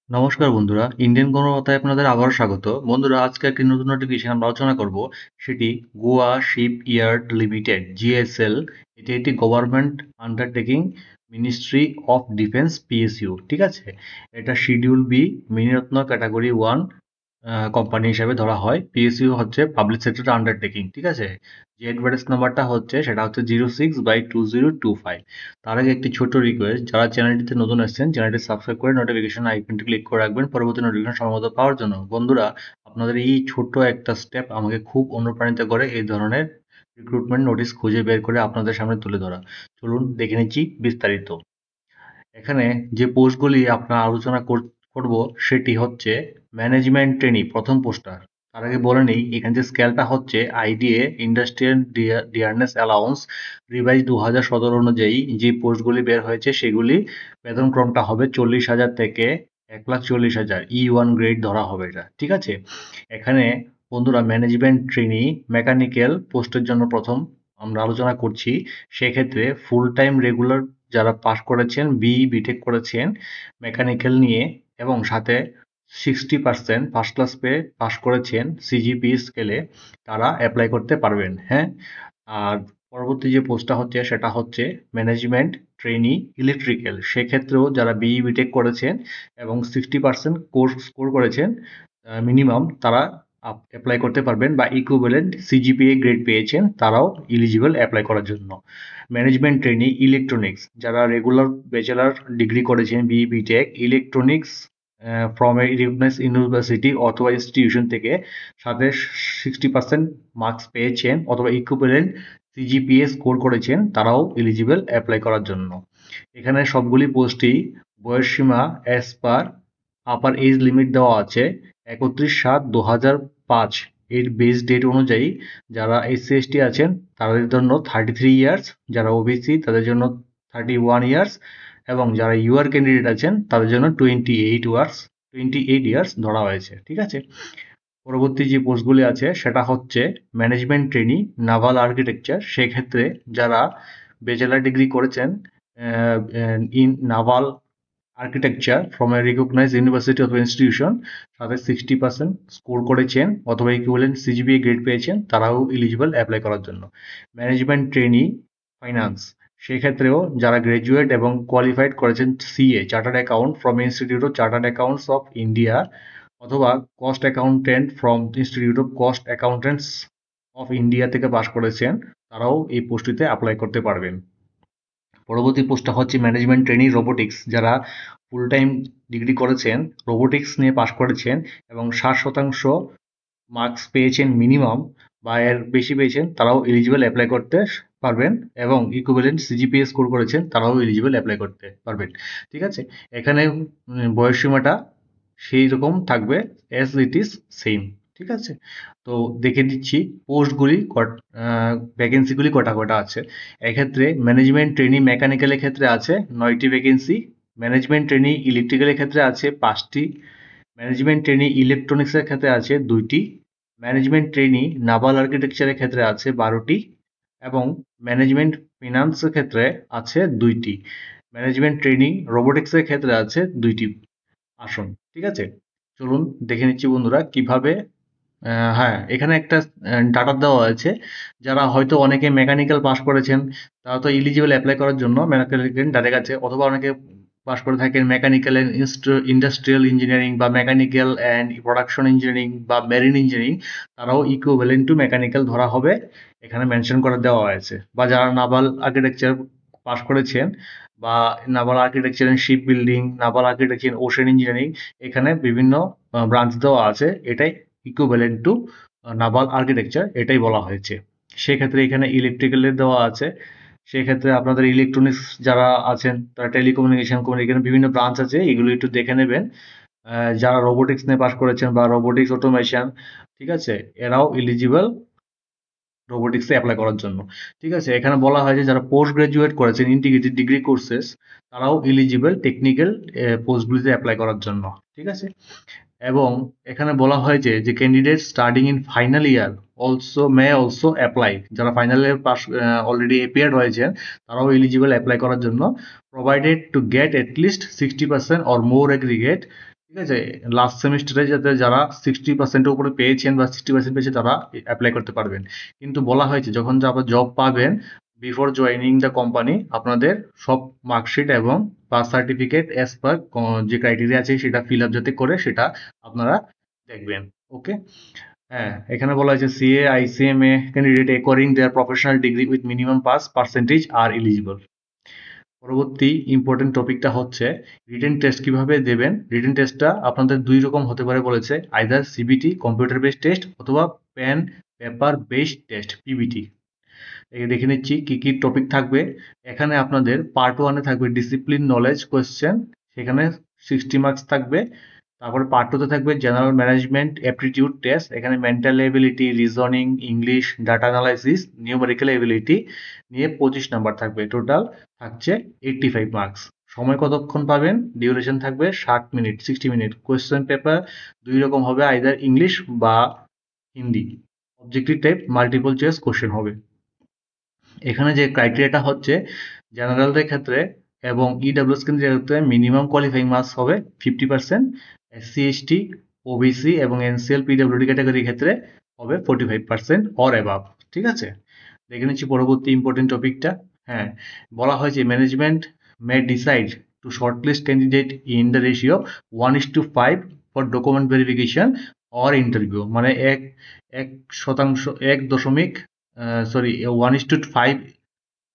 নমস্কার বন্ধুরা, ইন্ডিয়ান গণকথায় আপনাদের আবারও স্বাগত। বন্ধুরা, আজকে একটি নতুন নোটিফিকেশন আমরা আলোচনা করব। সেটি Goa shipyard limited GSL. এটি একটি government undertaking, ministry of defence PSU. ঠিক আছে, এটা schedule B Miniratna category 1 company হিসাবে ধরা হয়। পিএসইউ হচ্ছে পাবলিক সেক্টর আন্ডারটেকিং। ঠিক আছে, যে অ্যাডভার্টাইজ নাম্বারটা হচ্ছে সেটা হচ্ছে 06/2025। তার আগে একটি ছোট রিকোয়েস্ট, যারা চ্যানেলটিতে নতুন এসেছেন চ্যানেলটি সাবস্ক্রাইব করে নোটিফিকেশন আইকনটি ক্লিক করে রাখবেন পরবর্তী নোটিফিকেশন সময়মতো পাওয়ার জন্য। বন্ধুরা, আপনাদের এই ছোট্ট একটা স্টেপ আমাকে খুব অনুপ্রাণিত করে এই ধরনের রিক্রুটমেন্ট নোটিশ খুঁজে বের করে আপনাদের সামনে তুলে ধরা। চলুন দেখে নিচ্ছি বিস্তারিত। এখানে যে পোস্টগুলি আপনার আলোচনা করব সেটি হচ্ছে ম্যানেজমেন্ট ট্রেনি, প্রথম পোস্টার। তার আগে বলে নেই, এখানে যে স্কেলটা হচ্ছে IDA industrial dearness allowance revise 2017 অনুযায়ী যে পোস্টগুলি বের হয়েছে সেগুলি বেতনক্রমটা হবে 40,000 থেকে 1,40,000। E1 গ্রেড ধরা হবে এটা। ঠিক আছে, এখানে বন্ধুরা ম্যানেজমেন্ট ট্রেনি মেকানিক্যাল পোস্টের জন্য প্রথম আমরা আলোচনা করছি। সেক্ষেত্রে ফুল টাইম রেগুলার যারা পাশ করেছেন, বিটেক করেছেন মেকানিক্যাল নিয়ে এবং সাথে 60% ফার্স্ট ক্লাস পেয়ে পাশ করেছেন সিজিপি স্কেলে, তারা অ্যাপ্লাই করতে পারবেন। হ্যাঁ, আর পরবর্তী যে পোস্টটা হচ্ছে সেটা হচ্ছে ম্যানেজমেন্ট ট্রেনি ইলেকট্রিক্যাল। সেক্ষেত্রেও যারা বিটেক করেছেন এবং 60% কোর্স স্কোর করেছেন মিনিমাম, তারা অ্যাপ্লাই করতে পারবেন, বা ইকুইভ্যালেন্ট সিজিপিএ গ্রেড পেয়েছেন তারাও এলিজিবল অ্যাপ্লাই করার জন্য। ম্যানেজমেন্ট ট্রেনি ইলেকট্রনিক্স, যারা রেগুলার ব্যাচেলার ডিগ্রি করেছেন BTech electronics from a recognise university অথবা ইনস্টিটিউশন থেকে, সাথে 60% মার্কস পেয়েছেন অথবা ইকুইভ্যালেন্ট সিজিপিএ স্কোর করেছেন, তারাও এলিজিবল অ্যাপ্লাই করার জন্য। এখানে সবগুলি পোস্টেই বয়সসীমা as per upper age limit দেওয়া আছে 31/7/2005 এর বেস ডেট অনুযায়ী। যারা SC/ST আছেন তাদের জন্য 33 ইয়ার্স, যারা ওবিসি তাদের জন্য 31 ইয়ার্স, এবং যারা ইউআর ক্যান্ডিডেট আছেন তাদের জন্য 28 ইয়ার্স ধরা হয়েছে। ঠিক আছে, পরবর্তী যে পোস্টগুলি আছে সেটা হচ্ছে ম্যানেজমেন্ট ট্রেনি নাভাল আর্কিটেকচার। সেক্ষেত্রে যারা ব্যাচেলার ডিগ্রি করেছেন in naval architecture from a recognise university অথবা ইনস্টিটিউশন, সাথে 60% স্কোর করেছেন অথবা ইকুইভ্যালেন্ট সিজিপিএ গ্রেড পেয়েছেন, তারাও এলিজিবল অ্যাপ্লাই করার জন্য। ম্যানেজমেন্ট ট্রেনি ফাইন্যান্স, সেক্ষেত্রেও যারা গ্র্যাজুয়েট এবং কোয়ালিফাইড করেছেন CA chartered accountant from institute of chartered accounts of India অথবা cost accountant from institute of cost accountants of India থেকে পাশ করেছেন, তারাও এই পোস্টটিতে অ্যাপ্লাই করতে পারবেন। পরবর্তী পোস্টটা হচ্ছে ম্যানেজমেন্ট ট্রেনি রোবোটিক্স, যারা ফুল টাইম ডিগ্রি করেছেন, রোবোটিক্স নিয়ে পাশ করেছেন এবং 60% মার্কস পেয়েছেন মিনিমাম বা এর বেশি পেয়েছেন, তারাও এলিজিবল অ্যাপ্লাই করতে পারবেন, এবং ইকুইভ্যালেন্ট সিজিপিএ স্কোর করেছেন তারাও এলিজিবল অ্যাপ্লাই করতে পারবেন। ঠিক আছে, এখানে বয়সসীমাটা সেই রকম থাকবে, অ্যাজ ইট ইজ সেম। ঠিক আছে, তো দেখে দিচ্ছি পোস্টগুলি, ভ্যাকেন্সিগুলি কটা কটা আছে। এক্ষেত্রে ম্যানেজমেন্ট ট্রেনি মেকানিক্যালের ক্ষেত্রে আছে 9টি ভ্যাকেন্সি, ম্যানেজমেন্ট ট্রেনি ইলেকট্রিক্যালের ক্ষেত্রে আছে 5টি, ম্যানেজমেন্ট ট্রেনি ইলেকট্রনিক্সের ক্ষেত্রে আছে 2টি, ম্যানেজমেন্ট ট্রেনি নাভাল আর্কিটেকচারের ক্ষেত্রে আছে 12টি, এবং ম্যানেজমেন্ট ফিনান্সের ক্ষেত্রে আছে 2টি, ম্যানেজমেন্ট ট্রেনি রোবোটিক্সের ক্ষেত্রে আছে 2টি আসন। ঠিক আছে, চলুন দেখে নিচ্ছি বন্ধুরা কিভাবে। হ্যাঁ, এখানে একটা ডাটা দেওয়া আছে, যারা হয়তো অনেকে মেকানিক্যাল পাস করেছেন তারা তো এলিজিবল অ্যাপ্লাই করার জন্য মেকানিক্যাল ডাইরেক্ট আছে, অথবা অনেকে পাস করে থাকেন মেকানিক্যাল অ্যান্ড ইন্ডাস্ট্রিয়াল ইঞ্জিনিয়ারিং বা মেকানিক্যাল অ্যান্ড প্রোডাকশন ইঞ্জিনিয়ারিং বা মেরিন ইঞ্জিনিয়ারিং, তারাও ইকুইভ্যালেন্ট টু মেকানিক্যাল ধরা হবে, এখানে মেনশন করে দেওয়া হয়েছে। বা যারা নাভাল আর্কিটেকচার পাস করেছেন বা naval architecture and shipbuilding, naval architecture ocean engineering, এখানে বিভিন্ন ব্রাঞ্চ দেওয়া আছে, এটাই ইকুইভ্যালেন্ট টু নাভাল আর্কিটেকচার, এটাই বলা হয়েছে। সেক্ষেত্রে এখানে ইলেকট্রিক্যালের দেওয়া আছে, সেক্ষেত্রে আপনাদের ইলেকট্রনিক্স যারা আছেন তারা টেলিকমিউনিকেশন এখানে বিভিন্ন ব্রাঞ্চ আছে, এগুলো একটু দেখে নেবেন। যারা রোবোটিক্স নিয়ে পাশ করেছেন বা রোবোটিক্স অটোমেশন, ঠিক আছে, এরাও এলিজিবল রোবোটিক্সে অ্যাপ্লাই করার জন্য। ঠিক আছে, এখানে বলা হয় যে যারা পোস্ট গ্রাজুয়েট করেছেন ইন্টিগ্রেটেড ডিগ্রি কোর্সেস, তারাও এলিজিবল টেকনিক্যাল পোস্টগুলিতে অ্যাপ্লাই করার জন্য। ঠিক আছে, এবং এখানে বলা হয় যে candidate studying in final year also apply, যারা final year pass already appeared হয়েছেন তারাও এলিজিবল অ্যাপ্লাই করার জন্য, provided to get at least 60% or more aggregate ঠিক আছে, লাস্ট সেমিস্টারে যাতে যারা 60%-এর উপরে পেয়েছেন বা 60% পেয়েছে তারা অ্যাপ্লাই করতে পারবেন। কিন্তু বলা হয়েছে যখন আপনারা জব পাবেন, বিফোর জয়নিং দ্য কোম্পানি আপনাদের সব মার্কশিট এবং পাস সার্টিফিকেট অ্যাজ পার যে ক্রাইটেরিয়া আছে সেটা ফিল আপ যাতে করে সেটা আপনারা দেখবেন। ওকে, হ্যাঁ, এখানে বলা হয়েছে CA ICMA candidate acquiring their professional degree with minimum pass percentage are eligible. পরবর্তী ইম্পর্টেন্ট টপিকটা হচ্ছে রিটেন টেস্ট কিভাবে দেবেন। রিটেন টেস্টটা আপনাদের দুই রকম হতে পারে বলেছে, either CBT computer based test অথবা pen paper based test PBT. দেখে নিচ্ছি কি কি টপিক থাকবে। এখানে আপনাদের পার্ট 1-এ থাকবে ডিসিপ্লিন নলেজ কোয়েশ্চেন, সেখানে 60 মার্কস থাকবে। তারপরে পার্ট 2-তে থাকবে জেনারেল ম্যানেজমেন্ট অ্যাপটিটিউড টেস্ট, এখানে mental ability, reasoning, English, data analysis, numerical ability নিয়ে 25 নাম্বার থাকবে। টোটাল থাকছে 85 মার্কস। সময় কতক্ষণ পাবেন? ডিউরেশন থাকবে 60 মিনিট, 60 মিনিট। কোয়েশ্চেন পেপার দুই রকম হবে, আইদার ইংলিশ বা Hindi. Objective type multiple choice question হবে। এখানে যে ক্রাইটেরিয়াটা হচ্ছে জেনারেলদের ক্ষেত্রে এবং ইডাব্লিউএস কেন্দ্রের ক্ষেত্রে মিনিমাম কোয়ালিফাইং মার্কস হবে 50%, এসসি এসটি ওবিসি এবং এনসিএল পিডাব্লিউডি ক্যাটাগরির ক্ষেত্রে হবে 45% অর অ্যাবাভ। ঠিক আছে, দেখে নিচ্ছি পরবর্তী ইম্পর্টেন্ট টপিকটা। হ্যাঁ, বলা হয়েছে management May decide to shortlist candidate in the ratio 1:5 for document verification or interview. মানে 1% 1:5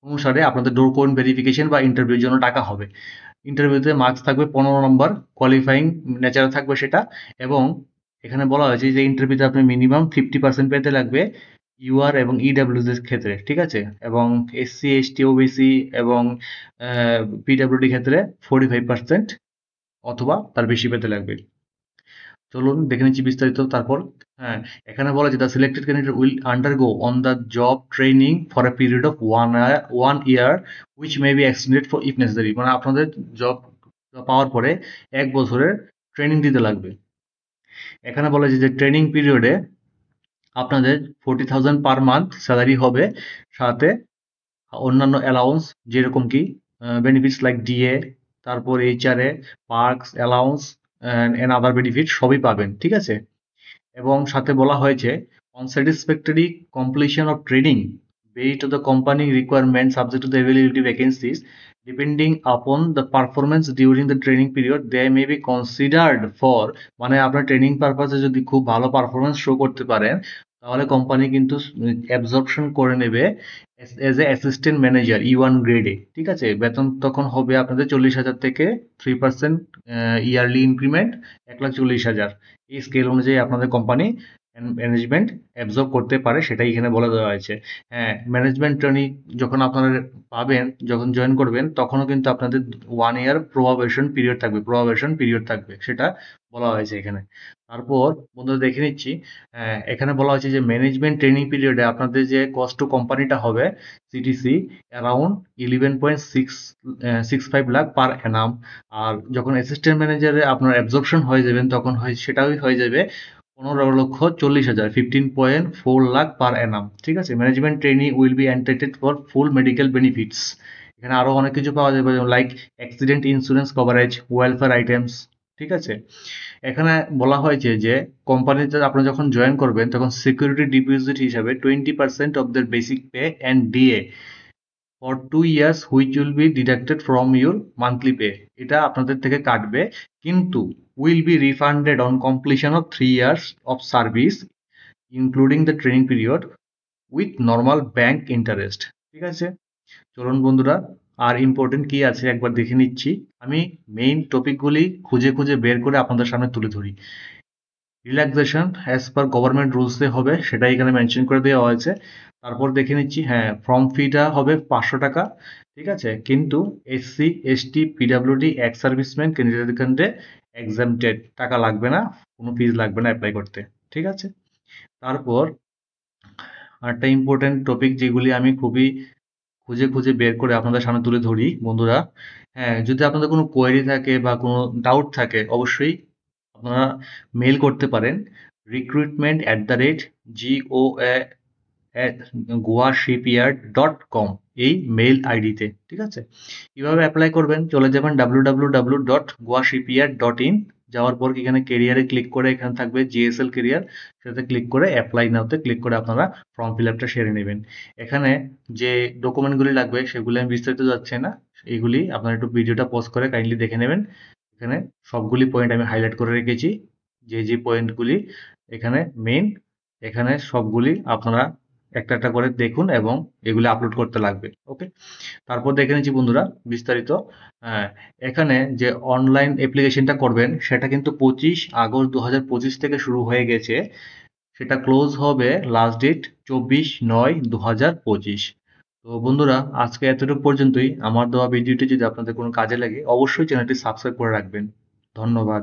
অনুসারে আপনাদের ডকুমেন্ট ভেরিফিকেশন বা ইন্টারভিউর জন্য টাকা হবে। ইন্টারভিউতে মার্কস থাকবে 15 নম্বর, কোয়ালিফাইং নেচারে থাকবে সেটা। এবং এখানে বলা হয়েছে যে ইন্টারভিউতে আপনি মিনিমাম 50% পেতে লাগবে ইউআর এবং ইডাব্লিউএস এর ক্ষেত্রে। ঠিক আছে, এবং এসসি এসটি ওবিসি এবং পিডাব্লিউডি ক্ষেত্রে 45% অথবা তার বেশি পেতে লাগবে। চলুন দেখে নিচ্ছি বিস্তারিত। তারপর হ্যাঁ, এখানে বলা আছে the selected candidate will undergo on the job training for a period of 1 year which may be extended for if necessary. মানে আপনাদের জব পাওয়ার পরে 1 বছরের ট্রেনিং দিতে লাগবে। এখানে বলা আছে যে ট্রেনিং পিরিয়ডে আপনাদের 40,000 পার মান্থ স্যালারি হবে, সাথে অন্যান্য অ্যালাউন্স যেরকম কি বেনিফিটস লাইক ডিএ, তারপর HRA, parks, allowance and other benefit সবই পাবেন। ঠিক আছে, এবং সাথে বলা হয়েছে on satisfactory completion of training based on the company requirement subject to the availability vacancies depending upon the performance during the training period they may be considered for। মানে আপনার ট্রেনিং পারপাসে যদি খুব ভালো পারফরমেন্স শো করতে পারেন তাহলে company কিন্তু অ্যাবজর্পশন করে নেবে as a assistant manager E1 গ্রেডে। ঠিক আছে, বেতন তখন হবে আপনাদের 40,000 থেকে 3% ইয়ারলি ইনক্রিমেন্ট 1,40,000। এই স্কেল অনুযায়ী আপনাদের কোম্পানি ম্যানেজমেন্ট অ্যাবজর্ব করতে পারে, সেটাই এখানে বলে দেওয়া হয়েছে। হ্যাঁ, ম্যানেজমেন্ট ট্রেনিং যখন আপনারা পাবেন, যখন জয়েন করবেন তখনও কিন্তু আপনাদের 1 ইয়ার প্রবাবেশন পিরিয়ড থাকবে, সেটা বলা হয়েছে এখানে। তারপর বন্ধুরা দেখে নিচ্ছি, এখানে বলা হয়েছে যে ম্যানেজমেন্ট ট্রেনিং পিরিয়ডে আপনাদের যে কস্ট টু কোম্পানিটা হবে সিটিসি অ্যারাউন্ড 11.65 লাখ পার অ্যানাম। আর যখন অ্যাসিস্ট্যান্ট ম্যানেজারে আপনার অ্যাবজর্পশন হয়ে যাবেন তখন সেটাও হয়ে যাবে 15,40,000 15.4 লাখ পার অ্যানাম। ঠিক আছে, management trainee will be entitled for full medical benefits. এখানে আরো অনেক কিছু পাওয়া যাবে like accident insurance coverage, welfare items. ঠিক আছে, এখানে বলা হয়েছে যে কোম্পানিতে আপনারা যখন জয়েন করবেন তখন সিকিউরিটি ডিপোজিট হিসাবে 20% of the basic pay and DA for 2 years which will be deducted from your monthly pay. এটা আপনাদের থেকে কাটবে, কিন্তু will be refunded on completion of 3 years of service including the training period with normal bank interest. ঠিক আছে, চলুন বন্ধুরা আর important কি আছে একবার দেখে নিচ্ছি। আমি মেইন টপিকগুলি খুঁজে খুঁজে বের করে আপনাদের সামনে তুলে ধরি। রিল্যাক্সেশন অ্যাজ পার গভর্নমেন্ট রুলসে হবে, সেটা এখানে মেনশন করে দেওয়া হয়েছে। তারপর দেখে নিচ্ছি, হ্যাঁ, ফর্ম ফিটা হবে 500 টাকা। ঠিক আছে, কিন্তু SC ST PWD ex serviceman ক্যান্ডিডেটের ক্ষেত্রে এক্সামটেড, টাকা লাগবে না, কোনো ফিজ লাগবে না অ্যাপ্লাই করতে। ঠিক আছে, তারপর আরেকটা ইম্পর্টেন্ট টপিক যেগুলি আমি খুবই খুঁজে খুঁজে বের করে আপনাদের সামনে তুলে ধরি বন্ধুরা। হ্যাঁ, যদি আপনাদের কোনো কোয়েরি থাকে বা কোনো ডাউট থাকে অবশ্যই আপনারা মেল করতে পারেন recruitment@goashipyard.com এই মেইল আইডিতে। ঠিক আছে, কিভাবে অ্যাপ্লাই করবেন? চলে যাবেন www.goashipyard.in, যাওয়ার পর এখানে কেরিয়ারে ক্লিক করে এখানে থাকবে জিএসএল কেরিয়ার, সেটাতে ক্লিক করে অ্যাপ্লাই নাওতে ক্লিক করে আপনারা ফর্ম ফিল আপটা সেরে নেবেন। এখানে যে ডকুমেন্টগুলি লাগবে সেগুলি আমি বিস্তারিত যাচ্ছে না, এইগুলি আপনারা একটু ভিডিওটা পজ করে কাইন্ডলি দেখে নেবেন। এখানে সবগুলি পয়েন্ট আমি হাইলাইট করে রেখেছি, যে পয়েন্টগুলি এখানে মেইন, এখানে সবগুলি আপনারা একটা একটা করে দেখুন এবং এগুলি আপলোড করতে লাগবে। ওকে, তারপর দেখে নিচ্ছি বন্ধুরা বিস্তারিত। এখানে যে অনলাইন অ্যাপ্লিকেশনটা করবেন সেটা কিন্তু 25 আগস্ট 2025 থেকে শুরু হয়ে গেছে, সেটা ক্লোজ হবে লাস্ট ডেট 24/9/2025। তো বন্ধুরা আজকে এতটুকু পর্যন্তই। আমার দেওয়া ভিডিওটি যদি আপনাদের কোনো কাজে লাগে অবশ্যই চ্যানেলটি সাবস্ক্রাইব করে রাখবেন। ধন্যবাদ।